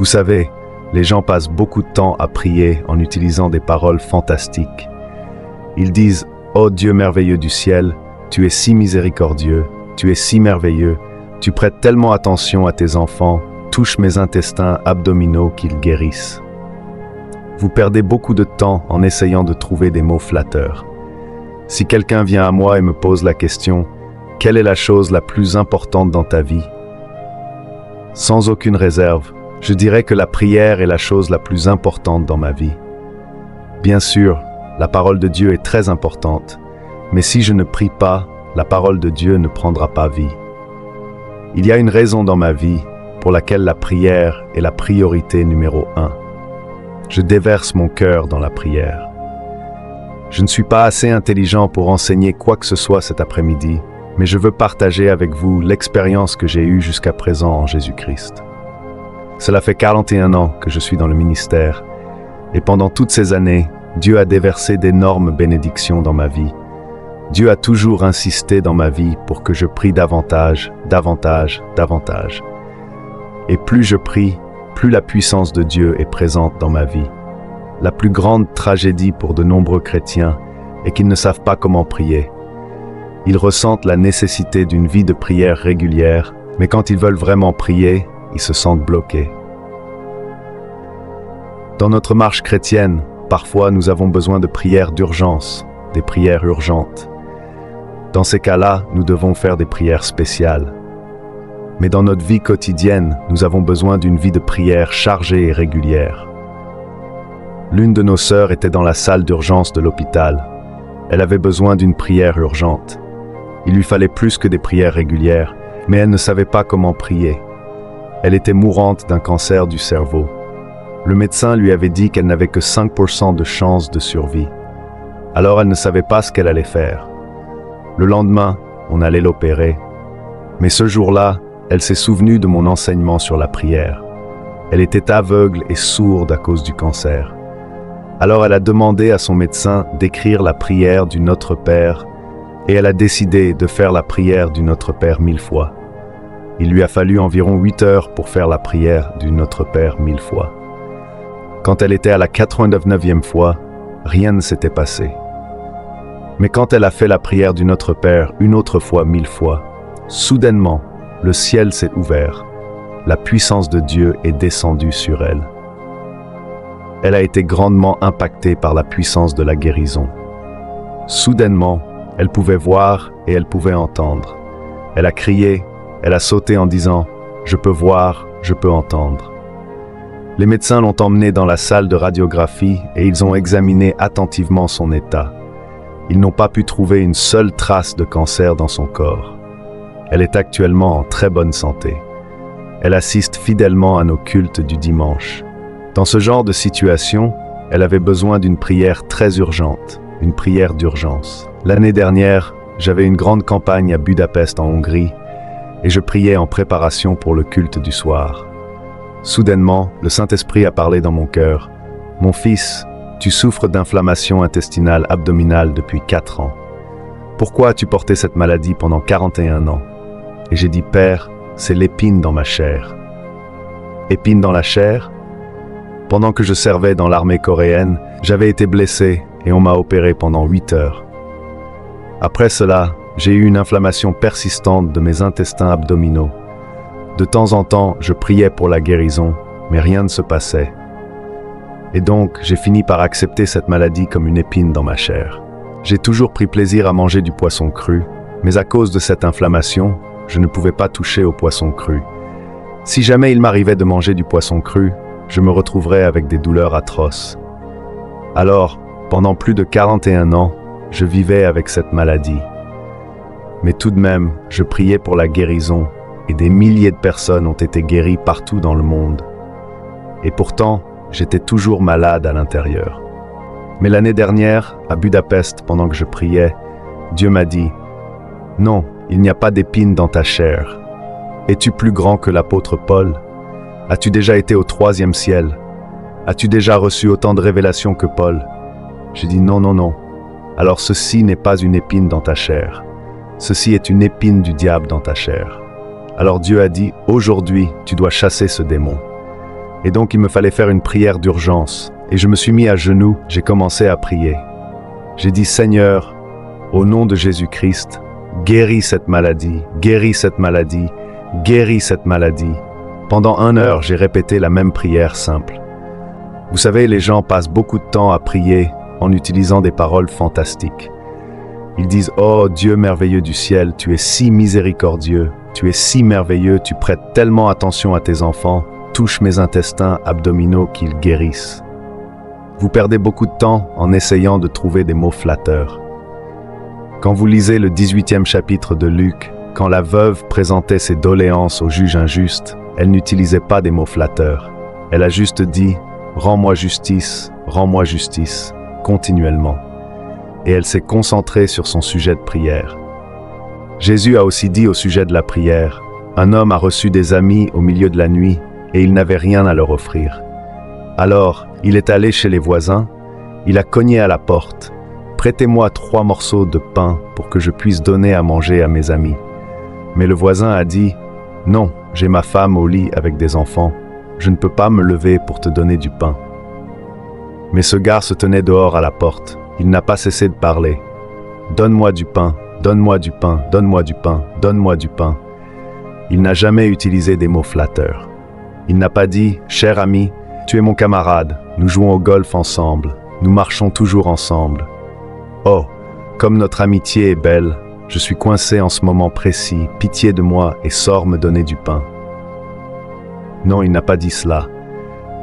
Vous savez, les gens passent beaucoup de temps à prier en utilisant des paroles fantastiques. Ils disent « Ô Dieu merveilleux du ciel, tu es si miséricordieux, tu es si merveilleux, tu prêtes tellement attention à tes enfants, touche mes intestins abdominaux qu'ils guérissent. » Vous perdez beaucoup de temps en essayant de trouver des mots flatteurs. Si quelqu'un vient à moi et me pose la question « Quelle est la chose la plus importante dans ta vie ?» Sans aucune réserve, je dirais que la prière est la chose la plus importante dans ma vie. Bien sûr, la parole de Dieu est très importante, mais si je ne prie pas, la parole de Dieu ne prendra pas vie. Il y a une raison dans ma vie pour laquelle la prière est la priorité numéro 1. Je déverse mon cœur dans la prière. Je ne suis pas assez intelligent pour enseigner quoi que ce soit cet après-midi, mais je veux partager avec vous l'expérience que j'ai eue jusqu'à présent en Jésus-Christ. Cela fait 41 ans que je suis dans le ministère, et pendant toutes ces années, Dieu a déversé d'énormes bénédictions dans ma vie. Dieu a toujours insisté dans ma vie pour que je prie davantage, davantage, davantage. Et plus je prie, plus la puissance de Dieu est présente dans ma vie. La plus grande tragédie pour de nombreux chrétiens est qu'ils ne savent pas comment prier. Ils ressentent la nécessité d'une vie de prière régulière, mais quand ils veulent vraiment prier, ils se sentent bloqués. Dans notre marche chrétienne, parfois nous avons besoin de prières d'urgence, des prières urgentes. Dans ces cas-là, nous devons faire des prières spéciales. Mais dans notre vie quotidienne, nous avons besoin d'une vie de prière chargée et régulière. L'une de nos sœurs était dans la salle d'urgence de l'hôpital. Elle avait besoin d'une prière urgente. Il lui fallait plus que des prières régulières, mais elle ne savait pas comment prier. Elle était mourante d'un cancer du cerveau. Le médecin lui avait dit qu'elle n'avait que 5% de chance de survie. Alors elle ne savait pas ce qu'elle allait faire. Le lendemain, on allait l'opérer. Mais ce jour-là, elle s'est souvenue de mon enseignement sur la prière. Elle était aveugle et sourde à cause du cancer. Alors elle a demandé à son médecin d'écrire la prière du Notre Père, et elle a décidé de faire la prière du Notre Père 1000 fois. Il lui a fallu environ 8 heures pour faire la prière du Notre Père 1000 fois. Quand elle était à la 89e fois, rien ne s'était passé. Mais quand elle a fait la prière du Notre Père une autre fois 1000 fois, soudainement, le ciel s'est ouvert. La puissance de Dieu est descendue sur elle. Elle a été grandement impactée par la puissance de la guérison. Soudainement, elle pouvait voir et elle pouvait entendre. Elle a crié, elle a sauté en disant « Je peux voir, je peux entendre ». Les médecins l'ont emmenée dans la salle de radiographie et ils ont examiné attentivement son état. Ils n'ont pas pu trouver une seule trace de cancer dans son corps. Elle est actuellement en très bonne santé. Elle assiste fidèlement à nos cultes du dimanche. Dans ce genre de situation, elle avait besoin d'une prière très urgente, une prière d'urgence. L'année dernière, j'avais une grande campagne à Budapest en Hongrie et je priais en préparation pour le culte du soir. Soudainement, le Saint-Esprit a parlé dans mon cœur. « Mon fils, tu souffres d'inflammation intestinale abdominale depuis 4 ans. Pourquoi as-tu porté cette maladie pendant 41 ans ?» Et j'ai dit « Père, c'est l'épine dans ma chair. » Épine dans la chair ? Pendant que je servais dans l'armée coréenne, j'avais été blessé et on m'a opéré pendant 8 heures. Après cela, j'ai eu une inflammation persistante de mes intestins abdominaux. De temps en temps, je priais pour la guérison, mais rien ne se passait. Et donc, j'ai fini par accepter cette maladie comme une épine dans ma chair. J'ai toujours pris plaisir à manger du poisson cru, mais à cause de cette inflammation, je ne pouvais pas toucher au poisson cru. Si jamais il m'arrivait de manger du poisson cru, je me retrouverais avec des douleurs atroces. Alors, pendant plus de 41 ans, je vivais avec cette maladie. Mais tout de même, je priais pour la guérison et des milliers de personnes ont été guéries partout dans le monde. Et pourtant, j'étais toujours malade à l'intérieur. Mais l'année dernière, à Budapest, pendant que je priais, Dieu m'a dit « Non, il n'y a pas d'épine dans ta chair. Es-tu plus grand que l'apôtre Paul ? As-tu déjà été au 3e ciel ? As-tu déjà reçu autant de révélations que Paul ? » J'ai dit « Non, non, non. Alors ceci n'est pas une épine dans ta chair. Ceci est une épine du diable dans ta chair. » Alors Dieu a dit « Aujourd'hui, tu dois chasser ce démon. » Et donc il me fallait faire une prière d'urgence. Et je me suis mis à genoux, j'ai commencé à prier. J'ai dit, Seigneur, au nom de Jésus-Christ, guéris cette maladie, guéris cette maladie, guéris cette maladie. Pendant 1 heure, j'ai répété la même prière simple. Vous savez, les gens passent beaucoup de temps à prier en utilisant des paroles fantastiques. Ils disent « Oh Dieu merveilleux du ciel, tu es si miséricordieux, tu es si merveilleux, tu prêtes tellement attention à tes enfants, touche mes intestins abdominaux qu'ils guérissent. » Vous perdez beaucoup de temps en essayant de trouver des mots flatteurs. Quand vous lisez le 18e chapitre de Luc, quand la veuve présentait ses doléances au juge injuste, elle n'utilisait pas des mots flatteurs. Elle a juste dit « Rends-moi justice, continuellement. » Et elle s'est concentrée sur son sujet de prière. Jésus a aussi dit au sujet de la prière « Un homme a reçu des amis au milieu de la nuit et il n'avait rien à leur offrir. Alors, il est allé chez les voisins, il a cogné à la porte. « Prêtez-moi 3 morceaux de pain pour que je puisse donner à manger à mes amis. » Mais le voisin a dit « Non, j'ai ma femme au lit avec des enfants. Je ne peux pas me lever pour te donner du pain. » Mais ce gars se tenait dehors à la porte. Il n'a pas cessé de parler. « Donne-moi du pain, donne-moi du pain, donne-moi du pain, donne-moi du pain. » Il n'a jamais utilisé des mots flatteurs. Il n'a pas dit « Cher ami, tu es mon camarade, nous jouons au golf ensemble, nous marchons toujours ensemble. Oh, comme notre amitié est belle, je suis coincé en ce moment précis, pitié de moi et sors me donner du pain. » Non, il n'a pas dit cela.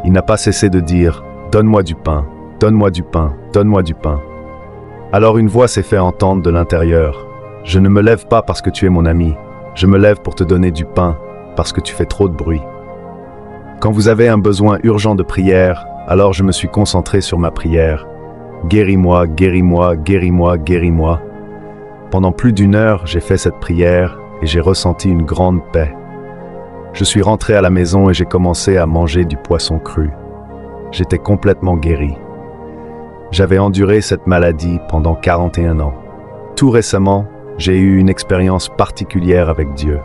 Il n'a pas cessé de dire « Donne-moi du pain, donne-moi du pain, donne-moi du pain. » Alors une voix s'est fait entendre de l'intérieur. « Je ne me lève pas parce que tu es mon ami, je me lève pour te donner du pain parce que tu fais trop de bruit. » Quand vous avez un besoin urgent de prière, alors je me suis concentré sur ma prière. Guéris-moi, guéris-moi, guéris-moi, guéris-moi. Pendant plus d'1 heure, j'ai fait cette prière et j'ai ressenti une grande paix. Je suis rentré à la maison et j'ai commencé à manger du poisson cru. J'étais complètement guéri. J'avais enduré cette maladie pendant 41 ans. Tout récemment, j'ai eu une expérience particulière avec Dieu.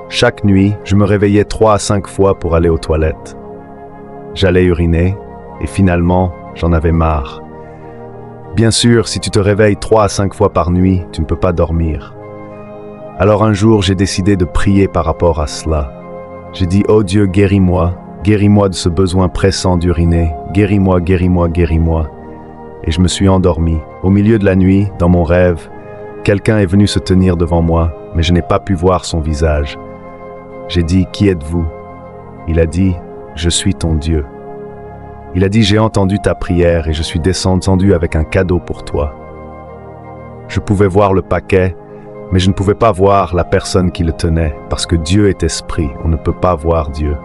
Chaque nuit, je me réveillais 3 à 5 fois pour aller aux toilettes. J'allais uriner et finalement, j'en avais marre. Bien sûr, si tu te réveilles 3 à 5 fois par nuit, tu ne peux pas dormir. Alors un jour, j'ai décidé de prier par rapport à cela. J'ai dit « Oh Dieu, guéris-moi de ce besoin pressant d'uriner, guéris-moi, guéris-moi, guéris-moi. » Et je me suis endormi. Au milieu de la nuit, dans mon rêve, quelqu'un est venu se tenir devant moi, mais je n'ai pas pu voir son visage. J'ai dit « Qui êtes-vous » Il a dit « Je suis ton Dieu. » Il a dit « J'ai entendu ta prière et je suis descendu avec un cadeau pour toi. » Je pouvais voir le paquet, mais je ne pouvais pas voir la personne qui le tenait, parce que Dieu est esprit, on ne peut pas voir Dieu.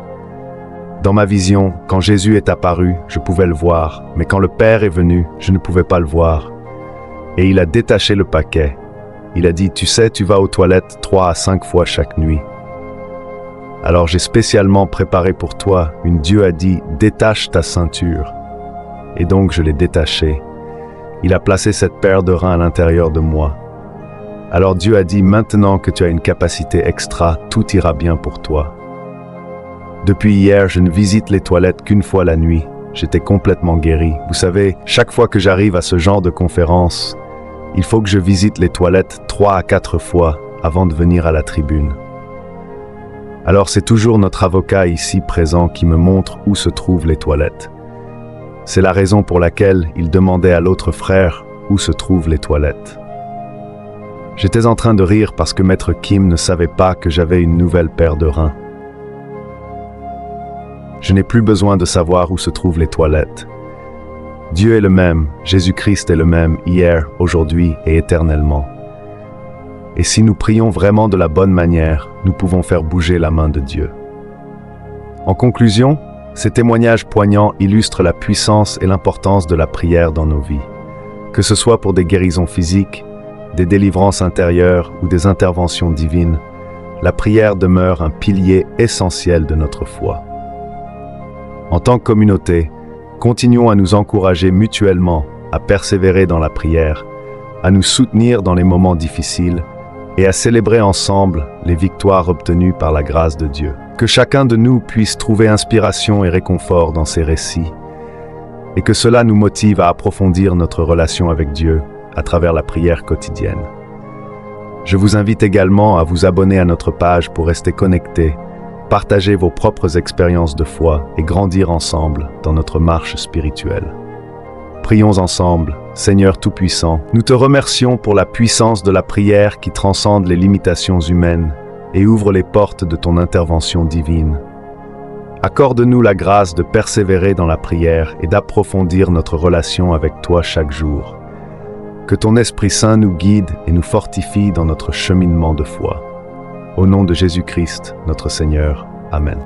Dans ma vision, quand Jésus est apparu, je pouvais le voir, mais quand le Père est venu, je ne pouvais pas le voir. Et il a détaché le paquet. Il a dit « Tu sais, tu vas aux toilettes 3 à 5 fois chaque nuit. » Alors j'ai spécialement préparé pour toi, Dieu a dit « Détache ta ceinture. » Et donc je l'ai détachée. Il a placé cette paire de reins à l'intérieur de moi. Alors Dieu a dit « Maintenant que tu as une capacité extra, tout ira bien pour toi. » Depuis hier, je ne visite les toilettes qu'une fois la nuit. J'étais complètement guéri. Vous savez, chaque fois que j'arrive à ce genre de conférence, il faut que je visite les toilettes 3 à 4 fois avant de venir à la tribune. Alors c'est toujours notre avocat ici présent qui me montre où se trouvent les toilettes. C'est la raison pour laquelle il demandait à l'autre frère où se trouvent les toilettes. J'étais en train de rire parce que Maître Kim ne savait pas que j'avais une nouvelle paire de reins. Je n'ai plus besoin de savoir où se trouvent les toilettes. Dieu est le même, Jésus-Christ est le même, hier, aujourd'hui et éternellement. Et si nous prions vraiment de la bonne manière, nous pouvons faire bouger la main de Dieu. En conclusion, ces témoignages poignants illustrent la puissance et l'importance de la prière dans nos vies. Que ce soit pour des guérisons physiques, des délivrances intérieures ou des interventions divines, la prière demeure un pilier essentiel de notre foi. En tant que communauté, continuons à nous encourager mutuellement à persévérer dans la prière, à nous soutenir dans les moments difficiles et à célébrer ensemble les victoires obtenues par la grâce de Dieu. Que chacun de nous puisse trouver inspiration et réconfort dans ces récits, et que cela nous motive à approfondir notre relation avec Dieu à travers la prière quotidienne. Je vous invite également à vous abonner à notre page pour rester connectés, partager vos propres expériences de foi et grandir ensemble dans notre marche spirituelle. Prions ensemble. Seigneur Tout-Puissant, nous te remercions pour la puissance de la prière qui transcende les limitations humaines et ouvre les portes de ton intervention divine. Accorde-nous la grâce de persévérer dans la prière et d'approfondir notre relation avec toi chaque jour. Que ton Esprit Saint nous guide et nous fortifie dans notre cheminement de foi. Au nom de Jésus-Christ, notre Seigneur. Amen.